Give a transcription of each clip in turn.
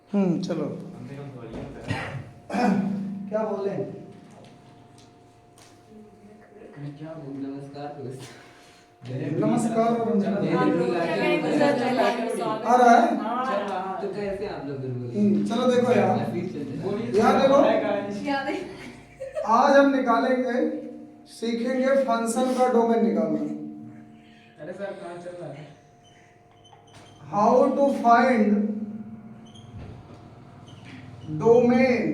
चलो क्या बोले? नमस्कार और आ रहा है। तो कैसे आप लोग चलो देखो यार, यहाँ देखो, आज हम निकालेंगे, सीखेंगे फंक्शन का डोमेन निकालना। अरे सर कहाँ चल रहा है? How to find domain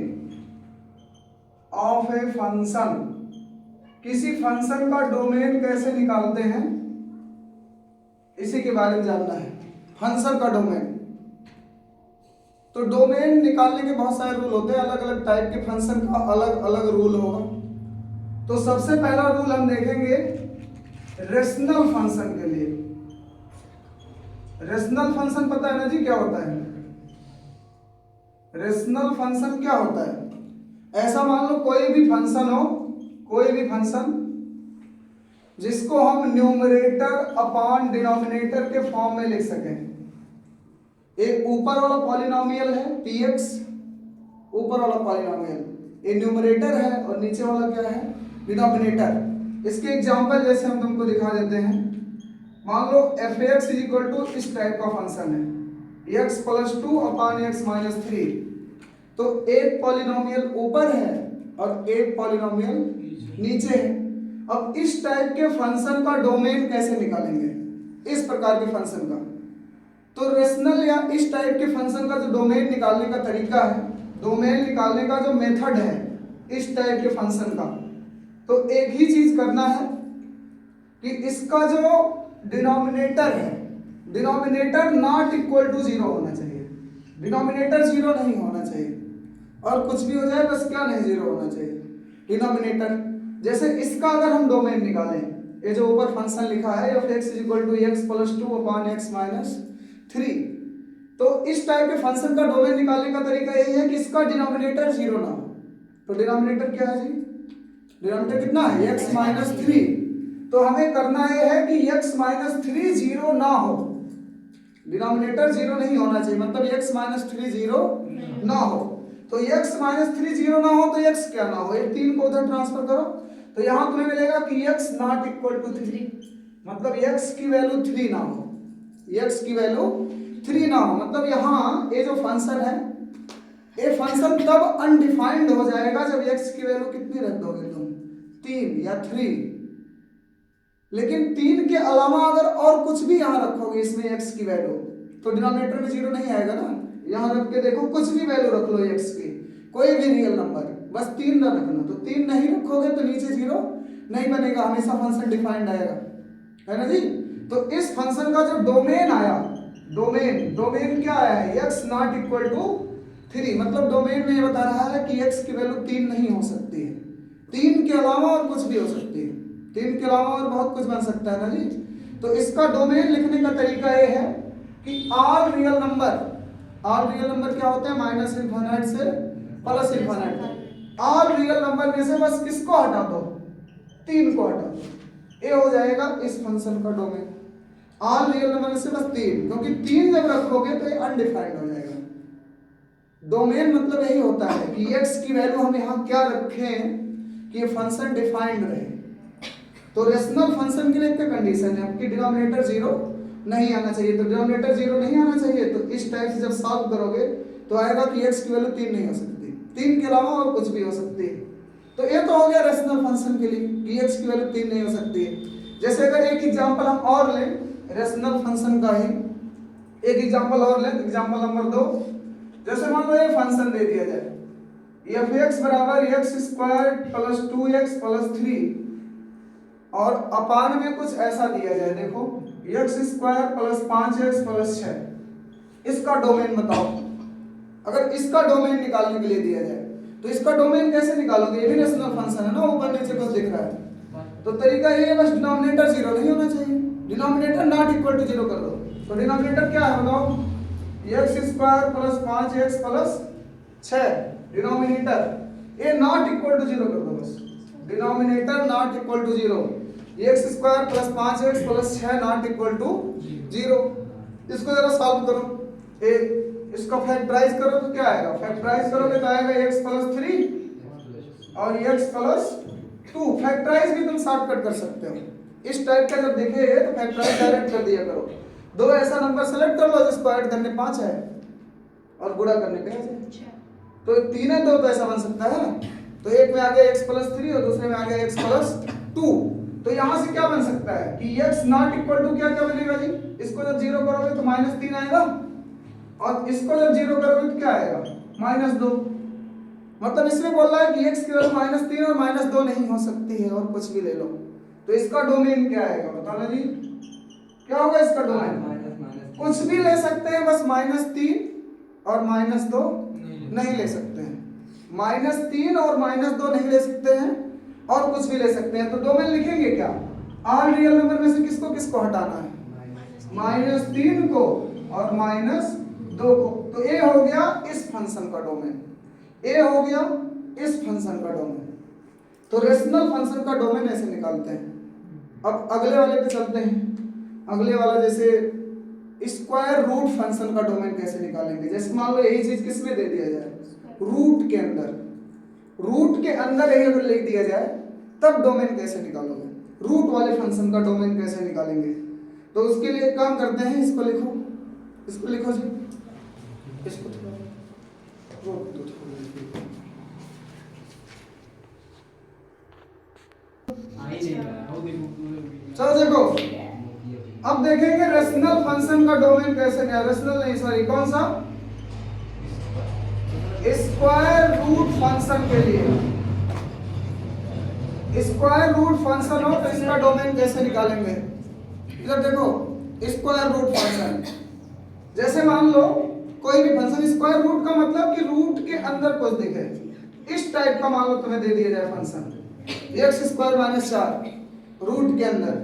of a function. किसी फंक्शन का डोमेन कैसे निकालते हैं, इसी के बारे में जानना है। फंक्शन का डोमेन, तो डोमेन निकालने के बहुत सारे रूल होते हैं, अलग अलग टाइप के फंक्शन का अलग अलग रूल होगा। तो सबसे पहला रूल हम देखेंगे रेशनल फंक्शन के लिए। रेशनल फंक्शन पता है ना जी क्या होता है? रेशनल फंक्शन क्या होता है? ऐसा मान लो कोई भी फंक्शन हो, कोई भी फंक्शन जिसको हम न्यूमरेटर अपॉन डिनोमिनेटर के फॉर्म में लिख सकें। एक ऊपर वाला पॉलिनोमियल है px, ऊपर वाला पॉलिनोमियल ये न्यूमरेटर है और नीचे वाला क्या है? डिनोमिनेटर। इसके एग्जांपल जैसे हम तुमको दिखा देते हैं। मान लो fx इक्वल टू इस टाइप का फंक्शन है x + 2 अपॉन x - 3। तो एक पॉलिनोमियल ऊपर है और एक पॉलिनोमियल नीचे है। अब इस टाइप के फंक्शन का डोमेन कैसे निकालेंगे? इस प्रकार के फंक्शन का, तो रेशनल या इस टाइप के फंक्शन का जो डोमेन निकालने का तरीका है, डोमेन निकालने का जो मेथड है इस टाइप के फंक्शन का, तो एक ही चीज करना है कि इसका जो डिनोमिनेटर है, डिनोमिनेटर नॉट इक्वल टू 0 होना चाहिए। डिनोमिनेटर 0 नहीं होना चाहिए, और कुछ भी हो जाए बस क्या नहीं 0 होना चाहिए डिनोमिनेटर। जैसे इसका अगर हम डोमेन निकालें, ये जो ऊपर फंक्शन लिखा है fx = x + 2 अपॉन x - 3, तो इस टाइप के फंक्शन का डोमेन निकालने का तरीका यही है कि इसका डिनोमिनेटर 0 ना हो। तो डिनोमिनेटर क्या है जी? डिनोमिनेटर कितना है? x - 3। तो हमें करना यह है कि x - 3 0 ना हो, डिनोमिनेटर 0 नहीं होना चाहिए, मतलब x - 3 0 ना हो। तो x - 3 0 ना हो तो x क्या ना हो? ये 3 को उधर ट्रांसफर करो, तो यहां तुम्हें मिलेगा कि x नॉट इक्वल टू 3, मतलब x की वैल्यू 3 ना हो, x की वैल्यू 3 ना हो। मतलब यहाँ ये जो फंक्शन है, ये फंक्शन तब अनडिफाइंड हो जाएगा जब x की वैल्यू कितनी रख दोगे तुम? 3 या 3। लेकिन 3 के अलावा अगर और कुछ भी यहाँ रखोगे इसमें x की वैल्यू, तो डिनोमिनेटर में 0 नहीं आएगा ना। यहाँ रख के देखो, कुछ भी वैल्यू रख लो x की, कोई भी रियल नंबर, बस 3 ना रखना। तो 3 नहीं रखोगे तो नीचे 0 नहीं बनेगा, हमेशा फंक्शन डिफाइंड आएगा, है ना जी। तो इस फंक्शन का जो डोमेन आया, डोमेन क्या आया है? x नॉट इक्वल टू 3, मतलब डोमेन में ये बता रहा है कि x की वैल्यू 3 नहीं हो सकती है, 3 के अलावा और कुछ भी हो सकती है, 3 के अलावा और बहुत कुछ बन सकता है ना जी। तो इसका डोमेन लिखने का तरीका ये है कि ऑल रियल नंबर क्या होते हैं? -∞ से +∞। ऑल रियल नंबर में से बस किसको हटा दो? 3 को हटा दो, ये हो जाएगा इस फंक्शन का डोमेन। ऑल रियल नंबर में से बस 3, क्योंकि 3 जब रखोगे तो ये अनडिफाइंड हो जाएगा। डोमेन मतलब यही होता है कि x की वैल्यू हम यहाँ क्या रखें कि ये फंक्शन डिफाइंड रहे। तो रेशनल फंक्शन के लिए क्या कंडीशन है कि डिनोमिनेटर 0 नहीं आना चाहिए। तो डिनोमिनेटर 0 नहीं आना चाहिए, तो इस टाइप से जब सॉल्व करोगे तो आएगा कि x की वैल्यू 3 नहीं हो सकती, 3 के अलावा और कुछ भी हो सकती है। तो ये तो हो गया रेशनल फंक्शन के लिए कि x की वैल्यू 3 नहीं हो सकती है। जैसे अगर एक एग्जांपल हम और लें रेशनल फंक्शन का ही, एक एग्जांपल और लें, एग्जांपल नंबर 2। जैसे मान लो ये फंक्शन दे दिया जाए fx = x² + 2x + 3, और अपान में कुछ ऐसा दिया जाए, देखो x² + 5x + 6। इसका डोमेन बताओ। अगर इसका डोमेन निकालने के लिए दिया जाए तो इसका डोमेन कैसे निकालोगे? ये भी रेशनल फंक्शन है ना, ऊपर नीचे कुछ दिख रहा है। तो तरीका ये है, बस डिनोमिनेटर 0 नहीं होना चाहिए, डिनोमिनेटर नॉट इक्वल टू 0 कर दो। तो डिनोमिनेटर क्या है बताओ? x² + 5x + 6, डिनोमिनेटर ये नॉट इक्वल टू 0 कर दो, बस denominator not equal to 0, x² + 5x + 6 not equal to 0। इसको जरा सॉल्व करो। इसको फैक्टराइज करो तो क्या आएगा, फैक्टराइज करोगे तो आएगा x प्लस 3 और x प्लस 2। फैक्टराइज भी तुम शॉर्टकट कर सकते हो, इस टाइप का जब देखेंगे तो फैक्टराइज डायरेक्ट कर दिया करो। दो ऐसा नंबर सेलेक्ट कर लो जिसको ऐड करने 5 है और गुणा करने पे 5 है, तो 3 है 2 तो ऐसा बन सकता है ना। तो एक में आ गया x प्लस 3 और दूसरे में आ गया x प्लस 2। तो यहाँ से क्या बन सकता है कि x नॉट इक्वल टू क्या क्या बनेगा जी, इसको जब 0 करोगे तो -3 आएगा और इसको जब 0 करोगे तो क्या आएगा, -2। मतलब इसमें बोल रहा है कि x की वैल्यू -3 और -2 नहीं हो सकती है, और कुछ भी ले लो। तो इसका डोमेन क्या आएगा बताना जी, क्या होगा इसका डोमेन? कुछ भी ले सकते हैं, बस -3 और -2 नहीं ले सकते हैं। -3 और -2 नहीं ले सकते हैं और कुछ भी ले सकते हैं। तो डोमेन लिखेंगे क्या, ऑल रियल नंबर में से किसको किसको हटाना है, -3 को और -2 को। तो ए हो गया इस फंक्शन का डोमेन, ए हो गया इस फंक्शन का डोमेन। तो रेशनल फंक्शन का डोमेन ऐसे निकालते हैं। अब अगले वाले पे चलते हैं। अगले वाला जैसे स्क्वायर रूट फंक्शन का डोमेन कैसे निकालेंगे। जैसे मान लो यही चीज किस में दे दिया जाए, रूट के अंदर, रूट के अंदर यही अगर लिख दिया जाए तब डोमेन कैसे निकालोगे, रूट वाले फंक्शन का डोमेन कैसे निकालेंगे। तो उसके लिए एक काम करते हैं, इसको लिखो, इसको लिखो जी, इसको चलो देखो, अब देखेंगे रेशनल फंक्शन का डोमेन कैसे, रेशनल नहीं सॉरी कौन सा, स्क्वायर रूट फंक्शन के लिए। स्क्वायर रूट फंक्शन हो तो इसका डोमेन कैसे निकालेंगे। इधर देखो, स्क्वायर रूट फंक्शन, जैसे मान लो कोई भी फंक्शन, स्क्वायर रूट का मतलब कि रूट के अंदर कुछ दिखे, इस टाइप का मान लो तुम्हें दे दिया जाए फंक्शन x² - 4 रूट के अंदर,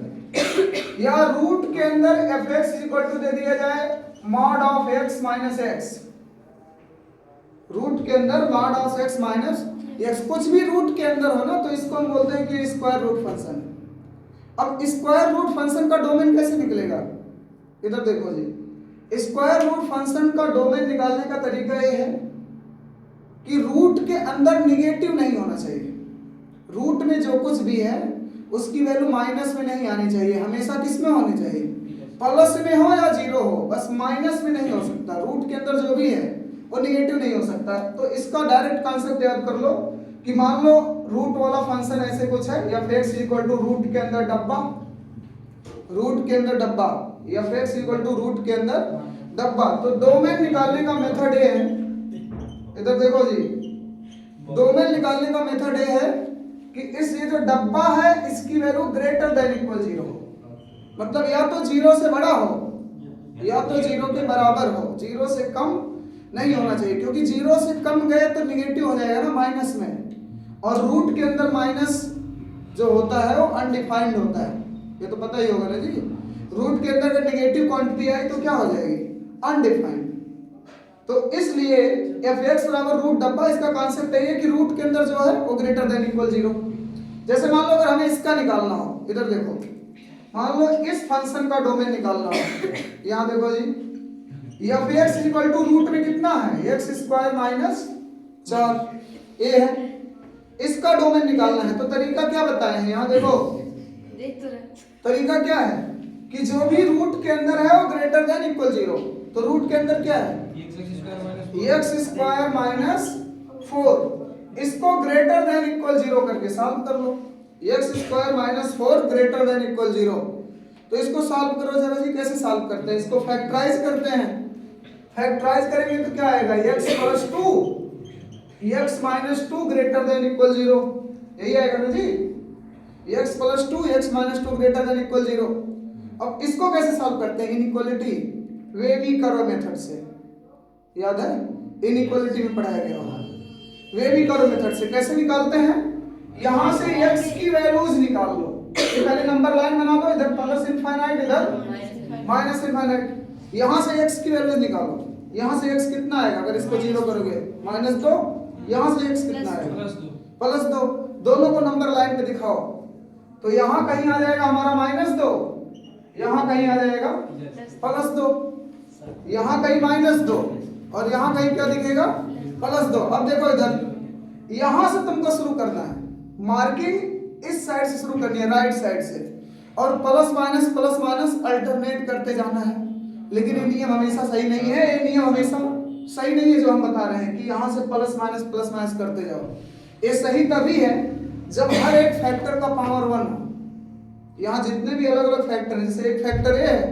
या रूट के अंदर fx = दे दिया जाए mod of x minus x, root के अंदर mod of x minus x, कुछ भी रूट के अंदर हो ना तो इसको हम बोलते हैं कि स्क्वायर रूट फंक्शन। अब स्क्वायर रूट फंक्शन का डोमेन कैसे निकलेगा, इधर देखो जी, स्क्वायर रूट फंक्शन का डोमेन निकालने का तरीका यह है कि रूट के अंदर निगेटिव नहीं होना चाहिए। रूट में जो कुछ भी है उसकी वैल्यू माइनस में नहीं आनी चाहिए, हमेशा किस में होनी चाहिए, प्लस में हो या 0 हो, बस माइनस में नहीं हो सकता। रूट के अंदर जो भी है वो निगेटिव नहीं हो सकता। तो इसका डायरेक्ट कॉन्सेप्ट याद कर लो कि मान लो रूट वाला फंक्शन ऐसे कुछ है, या x = रूट के अंदर डब्बा, रूट के अंदर डब्बा, या x = रूट के अंदर डब्बा। तो डोमेन निकालने का मेथड ये है, इधर देखो जी, डोमेन निकालने का मेथड ये है कि इस ये जो डब्बा है इसकी वैल्यू > 0 हो, मतलब या तो 0 से बड़ा हो या तो 0 के बराबर हो, 0 से कम नहीं होना चाहिए, क्योंकि 0 से कम गए तो निगेटिव हो जाएगा ना माइनस में, और रूट के अंदर माइनस जो होता है वो अनडिफाइंड होता है, ये तो पता ही होगा ना जी। रूट के अंदर अगर नेगेटिव क्वांटिटी आई तो क्या हो जाएगी, अनडिफाइंड। तो इसलिए fx = रूट डब्बा, इसका कॉन्सेप्ट है कि रूट के अंदर जो है वो > 0। जैसे मान लो अगर हमें इसका निकालना हो, इधर देखो, मान लो इस फंक्शन का डोमेन निकालना हो, यहाँ देखो जी, fx = रूट में कितना है, x² - 4 ए है, इसका डोमेन निकालना है। तो तरीका क्या बताए हैं, यहाँ देखो तरीका क्या है कि जो भी रूट के अंदर है वो > 0। तो रूट के अंदर क्या है, x² - 4, इसको > 0 करके सॉल्व कर लो, x² - 4 > 0। तो इसको सॉल्व करो जरा जी, कैसे सॉल्व करते हैं, इसको फैक्टराइज करते हैं। फैक्टराइज करेंगे तो क्या आएगा, x + 2 x - 2 > 0, यही आएगा ना जी, x + 2 x - 2 > 0। अब इसको कैसे सॉल्व करते हैं, इनइक्वालिटी वेवी करो मेथड से, याद है इनइक्वालिटी में पढ़ाया गया होगा, वेवी करो मेथड से। कैसे निकालते हैं, यहां से x की वैल्यूज निकाल लो, पहले नंबर लाइन बना दो, इधर +∞ इधर -∞, यहां से x की वैल्यूज निकालो। यहां से x कितना आएगा, अगर इसको 0 करोगे -2, यहां से x कितना आएगा +2, दोनों को नंबर लाइन पे दिखाओ। तो यहां कहीं आ जाएगा हमारा -2, यहां कहीं आ जाएगा +2, यहां कहीं -2, और यहाँ कहीं क्या दिखेगा, +2। अब देखो इधर, यहाँ से तुमको शुरू करना है, मार्किंग इस साइड से शुरू करनी है, राइट साइड से, और प्लस माइनस अल्टरनेट करते जाना है। लेकिन ये नियम हमेशा सही नहीं है, ये नियम हमेशा सही नहीं है जो हम बता रहे हैं कि यहाँ से प्लस माइनस करते जाओ। ये सही तभी है जब हर एक फैक्टर का पावर 1 हो। यहाँ जितने भी अलग अलग फैक्टर हैं, जैसे एक फैक्टर ए है,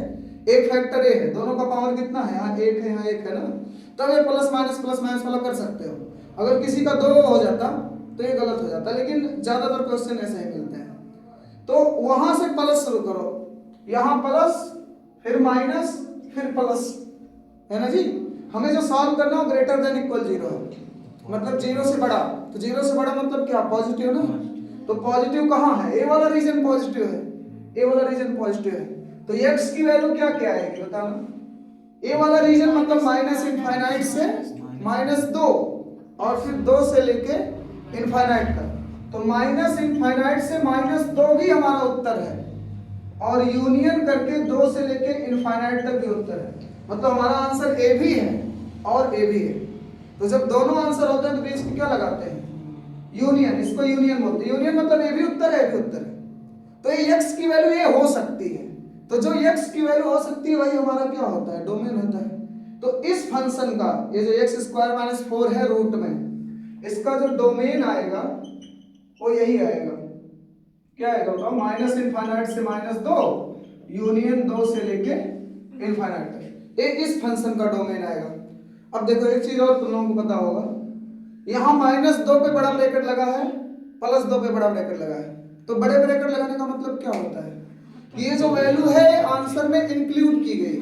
एक फैक्टर ए है, दोनों का पावर कितना है, यहाँ 1 है, यहाँ 1 है ना, तब ये प्लस माइनस वाला कर सकते हो। अगर किसी का 2 हो जाता तो ये गलत हो जाता, लेकिन ज्यादातर क्वेश्चन ऐसे ही मिलते हैं। तो वहां से प्लस शुरू करो, यहाँ प्लस, फिर माइनस, फिर प्लस, है ना जी। हमें जो सॉल्व करना हो ग्रेटर देन इक्वल 0 है, मतलब 0 से बड़ा। तो 0 से बड़ा मतलब क्या, पॉजिटिव ना। तो पॉजिटिव कहाँ है, ए वाला रीजन पॉजिटिव है, ए वाला रीजन पॉजिटिव है। तो x की वैल्यू क्या क्या आएगी बताना, ए वाला रीजन मतलब माइनस इनफाइनाइट से -2 और फिर 2 से लेके इनफाइनाइट तक। तो माइनस इनफाइनाइट से -2 भी हमारा उत्तर है, और यूनियन करके 2 से लेके इनफाइनाइट तक भी उत्तर है। मतलब हमारा आंसर ए भी है और ए भी है। तो जब दोनों आंसर होते हैं तो बीच में क्या लगाते हैं, यूनियन। इसको यूनियन बोलते हैं। यूनियन मतलब ए भी उत्तर है, ए भी उत्तर है। तो ये x की वैल्यू ये हो सकती है। तो जो x की वैल्यू हो सकती है वही हमारा क्या होता है, डोमेन होता है। तो इस फंक्शन का ये जो x² - 4 है रूट में, इसका जो डोमेन आएगा वो यही आएगा। क्या आएगा बताओ, माइनस इनफाइनाइट से -2 यूनियन 2 से लेके इनफाइनाइट तक, ये इस फंक्शन का डोमेन आएगा। अब देखो एक चीज और तुम लोगों को पता होगा, यहाँ -2 पे बड़ा ब्रैकेट लगा है, +2 पे बड़ा ब्रैकेट लगा है। तो बड़े ब्रैकेट लगाने का मतलब क्या होता है, ये जो वैल्यू है आंसर में इंक्लूड की गई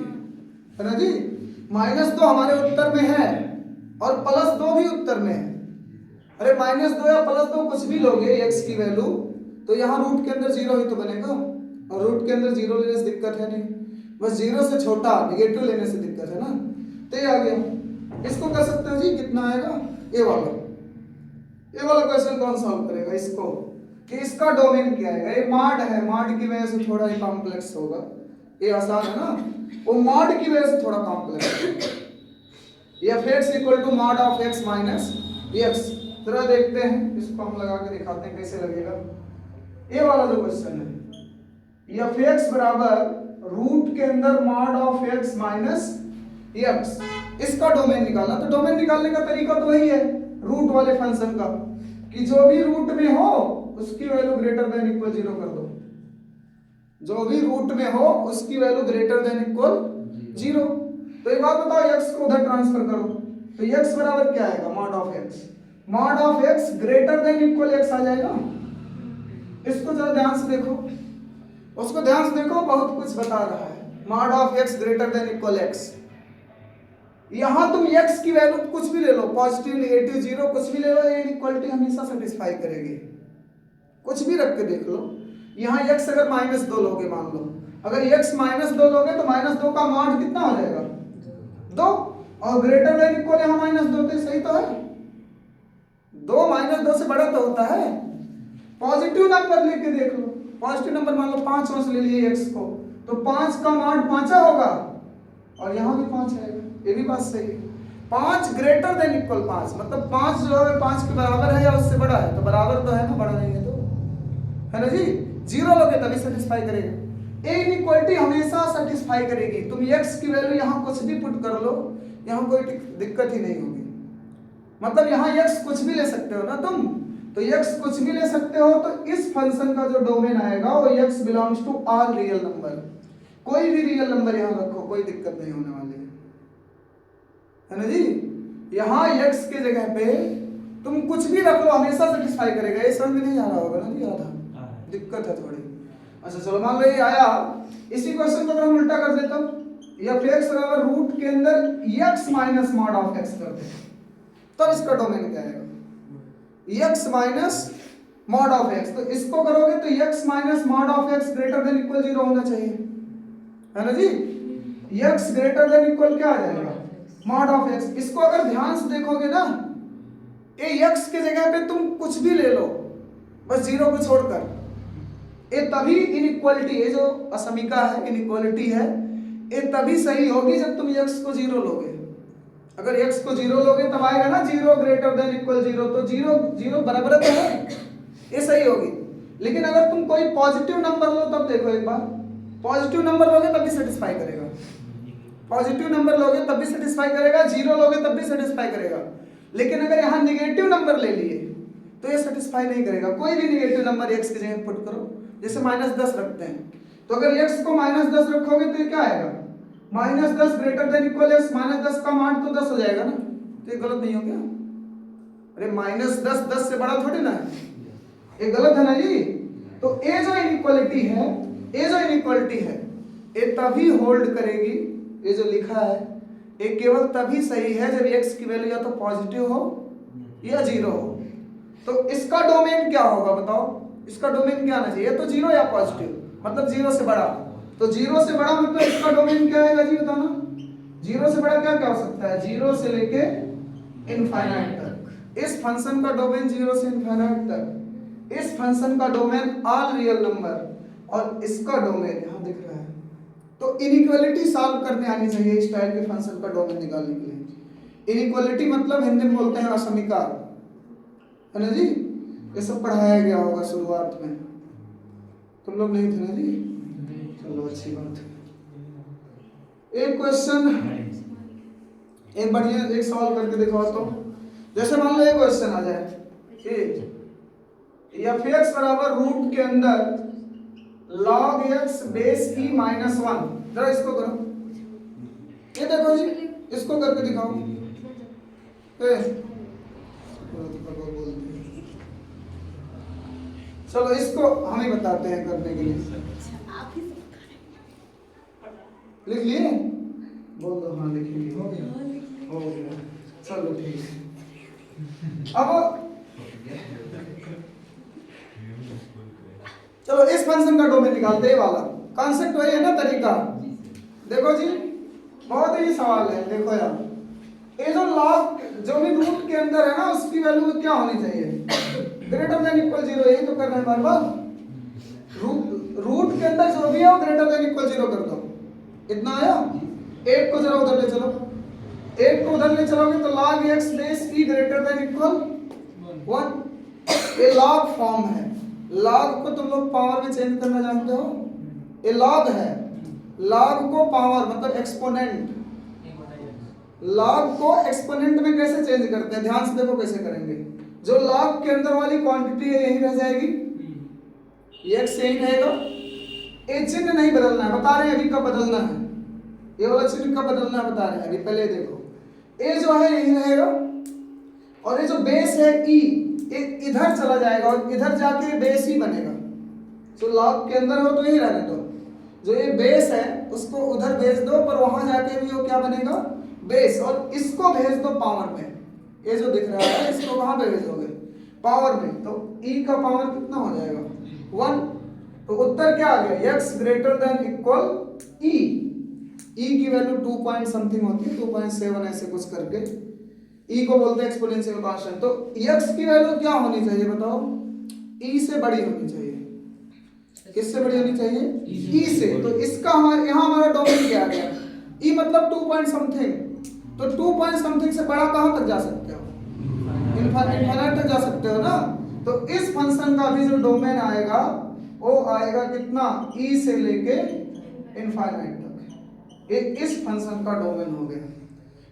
है ना जी। -2 हमारे उत्तर में है और +2 भी उत्तर में है। अरे -2 या +2 कुछ भी लोगे x की वैल्यू, तो यहाँ रूट के अंदर 0 ही तो बनेगा, और रूट के अंदर 0 लेने से दिक्कत है नहीं, बस 0 से छोटा नेगेटिव लेने से दिक्कत है ना। तो ये आ गया। इसको कर सकते हो जी, कितना आएगा, ये वाला क्वेश्चन कौन सॉल्व करेगा इसको, कि इसका डोमेन क्या आएगा। ये मॉड है, मॉड की वजह से थोड़ा ही कॉम्प्लेक्स होगा, ये आसान है ना, वो मॉड की वजह से थोड़ा कॉम्प्लेक्स है। f(x = mod of x minus x)। जरा देखते हैं, इसको हम लगा के दिखाते हैं कैसे लगेगा। ये वाला जो क्वेश्चन है, f(x = रूट के अंदर mod of x minus x), इसका डोमेन निकालना। तो डोमेन निकालने का तरीका तो वही है रूट वाले फंक्शन का, कि जो भी रूट में हो उसकी वैल्यू ग्रेटर देन इक्वल 0 कर दो। जो भी रूट में हो उसकी वैल्यू ग्रेटर देन इक्वल 0। तो एक बात बताओ, x को उधर ट्रांसफर करो, तो x बराबर क्या आएगा, mod of x। mod of x greater than equal x आ जाएगा। इसको जरा ध्यान से देखो, उसको ध्यान से देखो, बहुत कुछ बता रहा है। mod of x greater than equal x, यहां तुम x की वैल्यू कुछ भी ले लो, पॉजिटिव नेगेटिव 0 कुछ भी ले लो, ये इक्वलिटी हमेशा सेटिस्फाई करेगी। कुछ भी रख के देख लो। यहाँ x अगर -2 लोगे, मान लो अगर x -2 लोगे तो -2 का मॉड कितना हो जाएगा, 2, और ग्रेटर देन इक्वल यहाँ -2, तो सही तो है। 2 -2 से बड़ा तो होता है। पॉजिटिव नंबर लेके देख लो, पॉजिटिव नंबर मान लो 5 ले लिए x को, तो 5 का मॉड 5 होगा, और यहाँ भी 5 आएगा। ये भी बात सही है। 5 ग्रेटर देन इक्वल 5 मतलब 5 जो है 5 के बराबर है या उससे बड़ा है, तो बराबर तो है ना, बड़ा नहीं है तो, है ना जी। 0 लोगे तभी सेटिस्फाई करेगा। ए इनइक्वालिटी हमेशा सेटिस्फाई करेगी। तुम x की वैल्यू यहाँ कुछ भी पुट कर लो, यहाँ कोई दिक्कत ही नहीं होगी। मतलब यहाँ x कुछ भी ले सकते हो ना तुम, तो x कुछ भी ले सकते हो, तो इस फंक्शन का जो डोमेन आएगा वो x belongs to all real number. कोई भी रियल नंबर यहाँ रखो, कोई दिक्कत नहीं होने वाली है ना जी। यहाँ x के जगह पे तुम कुछ भी रख लो, हमेशा सेटिस्फाई करेगा। ये समझ में नहीं आ रहा होगा ना जी, आधा दिक्कत है थोड़ी। अच्छा चलो, मान लो ये आया, इसी क्वेश्चन को अगर हम उल्टा कर देता हूँ, f(x) = रूट के अंदर x minus mod of x कर दे, तब इसका डोमेन क्या आएगा, x minus mod of x। तो इसको करोगे तो x minus mod of x greater than equal 0 होना चाहिए, है ना जी। x ग्रेटर देन इक्वल क्या आ जाएगा, mod of x। इसको अगर ध्यान से देखोगे ना, ये x के जगह पे तुम कुछ भी ले लो, बस 0 को छोड़कर, ये तभी इनइक्वालिटी, ये जो असमीका है, इनइक्वालिटी है, ये तभी सही होगी जब तुम x को 0 लोगे। अगर x को 0 लोगे तब आएगा ना 0 ग्रेटर देन इक्वल 0, तो 0 0 बराबर तो है, ये सही होगी। लेकिन अगर तुम कोई पॉजिटिव नंबर लो तब देखो एक बार, पॉजिटिव नंबर लोगे तब भी सेटिस्फाई करेगा, पॉजिटिव नंबर लोगे तब भी सेटिस्फाई करेगा, 0 लोगे तब भी सेटिस्फाई करेगा। लेकिन अगर यहाँ निगेटिव नंबर ले लिए तो ये सेटिस्फाई नहीं करेगा। कोई भी निगेटिव नंबर x की जगह पुट करो, जैसे -10 रखते हैं, तो अगर x को -10 रखोगे तो ये क्या आएगा, -10 ग्रेटर देन इक्वल x, -10 का मान तो 10 हो जाएगा ना, तो ये गलत नहीं हो गया? अरे -10 10 से बड़ा थोड़ी ना है, ये गलत है ना जी। तो ये जो इनइक्वालिटी है, ये जो इनइक्वालिटी है, ये तभी होल्ड करेगी, ये जो लिखा है ये केवल तभी सही है जब x की वैल्यू या तो पॉजिटिव हो या 0 हो। तो इसका डोमेन क्या होगा बताओ, इसका डोमेन क्या आना चाहिए, तो 0 या पॉजिटिव, मतलब 0 से बड़ा। तो 0 से बड़ा मतलब इसका डोमेन क्या आएगा जी बताना, 0 से बड़ा क्या क्या हो सकता है, 0 से लेके इनफाइनाइट तक। इस फंक्शन का डोमेन 0 से इनफाइनाइट तक, इस फंक्शन का डोमेन ऑल रियल नंबर, और इसका डोमेन यहाँ दिख रहा है। तो इनइक्वालिटी सॉल्व करने आनी चाहिए इस टाइप के फंक्शन का डोमेन निकालने के लिए। इनइक्वालिटी मतलब हिंदी में बोलते हैं असमीकार, है ना जी, ये सब पढ़ाया गया होगा शुरुआत में, तुम लोग नहीं थे ना जी, चलो अच्छी बात है। एक क्वेश्चन, एक बढ़िया एक सवाल करके दिखाओ तो, जैसे मान लो एक क्वेश्चन आ जाए कि f(x) बराबर रूट के अंदर log x बेस e -1, जरा इसको करो, ये देखो जी, इसको करके दिखाओ। चलो इसको हम ही बताते हैं करने के लिए, लिख लिए, बोल दो हाँ लिख लिए, हो गया, चलो ठीक है। अब चलो इस फंक्शन का डोमेन निकालते हैं, वाला कॉन्सेप्ट वही है ना, तरीका। देखो जी बहुत ही सवाल है, देखो यार, ये जो लॉग जो भी रूट के अंदर है ना उसकी वैल्यू क्या होनी चाहिए, ग्रेटर देन इक्वल 0, यही तो कर रहे हैं बार बार। रूट के अंदर जो भी है वो ग्रेटर देन इक्वल 0 कर दो, इतना आया। एक को जरा उधर ले चलो, एक को उधर ले चलोगे तो log x base e greater than equal 1, ये लॉग फॉर्म है। लॉग को तुम लोग पावर में चेंज करना जानते हो, ये लॉग है, लॉग को पावर मतलब एक्सपोनेंट, लॉग को एक्सपोनेंट में कैसे चेंज करते हैं, ध्यान से देखो कैसे करेंगे। जो लॉग के अंदर वाली क्वांटिटी है यही रह जाएगी, ये x यही रहेगा, ये चिन्ह नहीं बदलना है, बता रहे हैं अभी कब बदलना है, ये वाला चिन्ह कब बदलना है बता रहे हैं अभी, पहले देखो ये जो है यही रहेगा, और ये जो बेस है e ये इधर चला जाएगा और इधर जाके बेस ही बनेगा। तो लॉग के अंदर हो तो यही रहने दो, जो ये बेस है उसको उधर भेज दो, पर वहां जाके भी वो क्या बनेगा, बेस, और इसको भेज दो पावर में, ये जो दिख रहा है इसको कहां पे भेजोगे, पावर में, तो e का पावर कितना हो जाएगा 1। तो उत्तर क्या आ गया, x greater than equal e, e की वैल्यू 2 पॉइंट समथिंग होती है, 2.7 ऐसे कुछ करके, e को बोलते हैं एक्सपोनेंशियल कांस्टेंट। तो x की वैल्यू क्या होनी चाहिए बताओ, e से बड़ी होनी चाहिए, किससे बड़ी होनी चाहिए, e से। तो इसका हमारे यहाँ हमारा डोमेन क्या आ गया, e मतलब 2 पॉइंट समथिंग, तो 2 पॉइंट समथिंग से बड़ा कहां तक जा सकते हो, इनफाइनाइट तक जा सकते हो ना। तो इस फंक्शन का भी जो डोमेन आएगा वो आएगा कितना, e से लेके इनफाइनाइट तक, ये इस फंक्शन का डोमेन हो गया।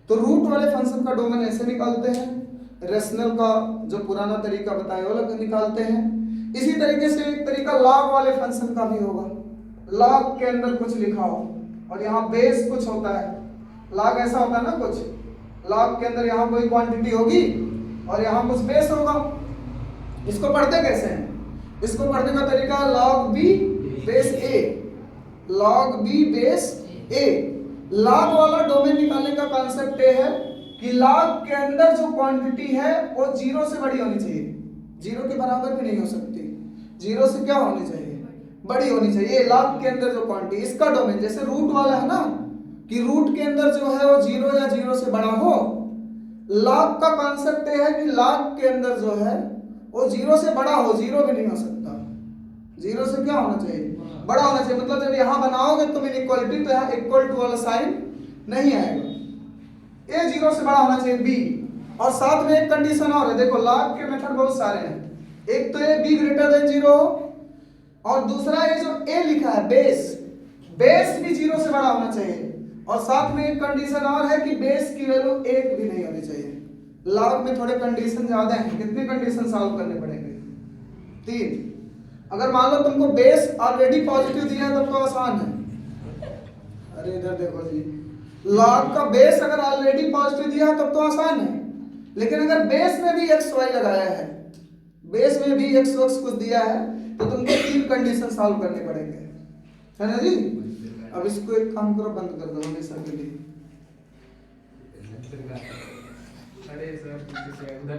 तो रूट वाले फंक्शन का डोमेन ऐसे निकालते हैं, रेशनल का जो पुराना तरीका बताया वो लोग निकालते हैं। इसी तरीके से एक तरीका लॉग वाले फंक्शन का भी होगा, लॉग के अंदर कुछ लिखा हो और यहाँ बेस कुछ होता है, लॉग ऐसा होता है ना कुछ, लॉग के अंदर यहाँ कोई क्वांटिटी होगी और यहाँ कुछ बेस होगा। इसको पढ़ते कैसे हैं, इसको पढ़ने का तरीका लॉग बी बेस ए, लॉग बी बेस ए। लॉग वाला डोमेन निकालने का कॉन्सेप्ट ये है कि लॉग के अंदर जो क्वांटिटी है वो 0 से बड़ी होनी चाहिए, 0 के बराबर भी नहीं हो सकती, 0 से क्या होनी चाहिए, बड़ी होनी चाहिए। लॉग के अंदर जो क्वांटिटी, इसका डोमेन जैसे रूट वाला है ना, कि रूट के अंदर जो है वो 0 या 0 से बड़ा हो। लॉग का कॉन्सेप्ट ये है कि लॉग के अंदर जो है वो 0 से बड़ा हो, 0 भी नहीं हो सकता, 0 से क्या होना चाहिए, बड़ा होना चाहिए। मतलब जब यहाँ बनाओगे तुम इनइक्वालिटी तो यहाँ इक्वल टू वाला साइन नहीं आएगा, ए 0 से बड़ा होना चाहिए बी, और साथ में एक कंडीशन और है, देखो लॉग के मेथड बहुत सारे हैं, एक तो ए बी ग्रेटर देन 0, और दूसरा ये जो ए लिखा है बेस, बेस भी 0 से बड़ा होना चाहिए, और साथ में एक कंडीशन और है कि बेस की वैल्यू 1 भी नहीं होनी चाहिए। लॉग में थोड़े कंडीशन ज्यादा हैं, कितने कंडीशन सॉल्व करने पड़ेंगे? 3। अगर मान लो तुमको बेस ऑलरेडी पॉजिटिव दिया है तब तो आसान है, अरे इधर देखो जी, लॉग का बेस अगर ऑलरेडी पॉजिटिव दिया है तब तो आसान है, लेकिन अगर बेस में भी एक्स वाई लगाया है, बेस में भी एक्स वाई कुछ दिया है, तो तुमको 3 कंडीशन सॉल्व करने पड़ेंगे, है ना जी? अब इसको एक काम करो, बंद कर दो हमेशा के लिए। अरे सर पीछे से उधर